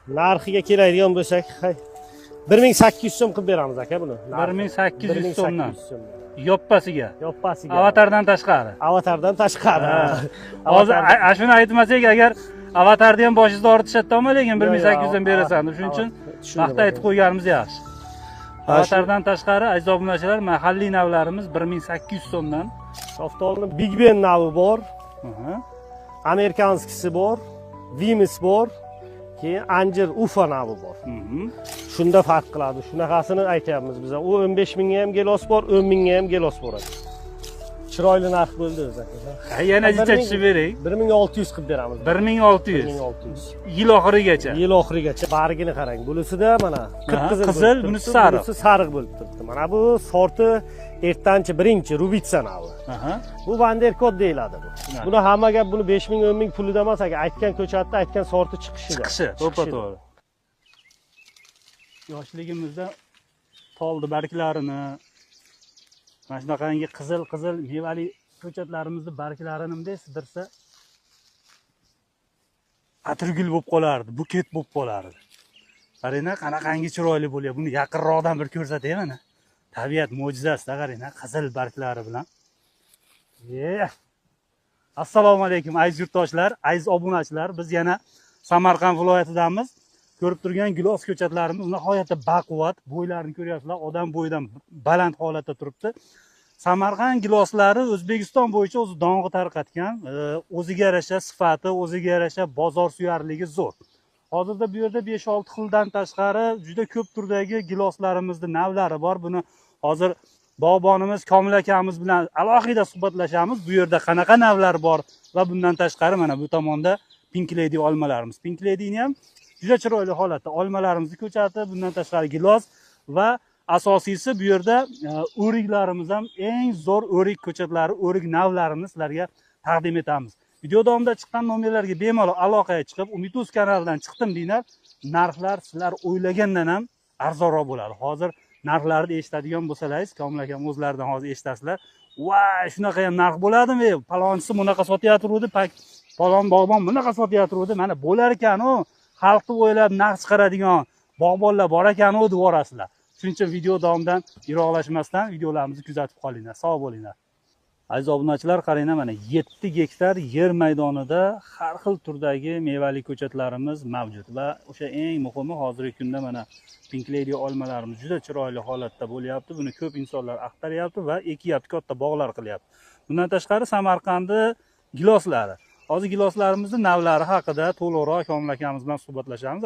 Narxiga keladigan bo'lsak, 1800 so'm qilib beramiz aka buni. 1800 so'mdan. 1800 so'm. Yoppasiga. Yoppasiga. Avatardan tashqari. Avatardan tashqari. Hozir shuni aytmasak agar avatarni ham boshingizda ortishadimi, lekin 1800 dan berasan. Shuning uchun vaqt aytib qo'yganimiz yaxshi. Avatardan tashqari aziz obunachilar, mahalliy navlarimiz 1800 so'mdan. Shaftolini Big Ben navi bor. Amerikanskisi bor, Vimis bor. Keyin Anjir Ufa navi bor. Shunda farq qiladi. Shunaqasini aytamiz biz. U 15 mingga ham gelos bor, 10 mingga ham gelos bo'ladi. Chiroyli narx bo'ldi o'zi. Yana necha tushib bering? 1600 qilib beramiz. 1600. 1600. Yil oxirigacha. Yil oxirigacha. Bargini qarang. Bunisida mana qizil, bunisi sariq. Bunisi sariq bo'lib turibdi. Mana bu sorti ertanchi birinchi Rubitsa navi. Bu Vanderkot deyiladi bu. Buni hamma gap buni 5000, 10000 pulida emas, aka aytgan ko'chatda aytgan sorti chiqishida. To'g'ri. Yoshligimizda toldi barglarini, mana shunaqangi qizil mevali ko'chatlarimizni barglarini bunday sidirsa atirgul bo'lib qolardi, buket bo'lib qolardi. Qaranglar, qanaqangi chiroyli bo'lyapti. Buni yaqinroqdan bir ko'rsatay mana. Tabiat mo'jizasida qaranglar, qizil barglari bilan. Assalomu alaykum aziz yurtdoshlar, aziz obunachilar. Biz yana Samarqand viloyatidamiz. Ko'rib turgan gilos ko'chatlarimiz nihoyatda baquvvat, bo'ylarini ko'ryapsizlar, odam bo'yidan baland holatda turibdi. Samarqand giloslari O'zbekiston bo'yicha o'zi dong'i tarqatgan, o'ziga yarasha sifati, o'ziga yarasha bozor suyarligi zo'r. Hozirda bu yerda 5-6 xildan tashqari juda ko'p turdagi giloslarimizning navlari bor. Buni hozir bog'bonimiz Komil akamiz bilan alohida suhbatlashamiz. Bu yerda qanaqa navlar bor va bundan tashqari mana bu tomonda Pink Lady olmalarimiz. Pink Lady'ni ham juda chiroyli holatda olmalarimizni ko'chati, bundan tashqari gilos va asosiysi bu yerda o'riklarimiz ham eng zo'r o'rik ko'chatlari, o'rik navlarini sizlarga taqdim etamiz. Video davomida chiqqan nomerlarga bemalol aloqaga chiqib, Umiduz kanalidan chiqdim deylar, narxlar sizlar o'ylagandan ham arzonroq bo'ladi. Hozir narxlarni eshitadigan bo'lsangiz, Komil akam o'zlaridan hozir eshitasizlar. Voy, shunaqa ham narx bo'ladimi? Palonchisi bunaqa sotyapti, palon bog'bon bunaqa sotyapti. Mana bo'lar ekan-ku. Xalqni o'ylab narx chiqaradigan bog'bonlar bor ekan-ku deb o'rasizlar. Shuning uchun video davomidan yiroqlashmasdan videolarimizni kuzatib qolinglar. Sog' bo'linglar. Aziz obunachilar, qaranglar, mana 7 gektar yer maydonida har xil turdagi mevali ko'chatlarimiz mavjud va o'sha eng muhimi hozirgi kunda mana Pink Lady olmalarimiz juda chiroyli holatda bo'lyapti. Buni ko'p insonlar axtaryapti va ekyapti, katta bog'lar qilyapti. Bundan tashqari Samarqandning giloslari. Hozir giloslarimizning navlari haqida to'liqroq Komil akamiz bilan suhbatlashamiz.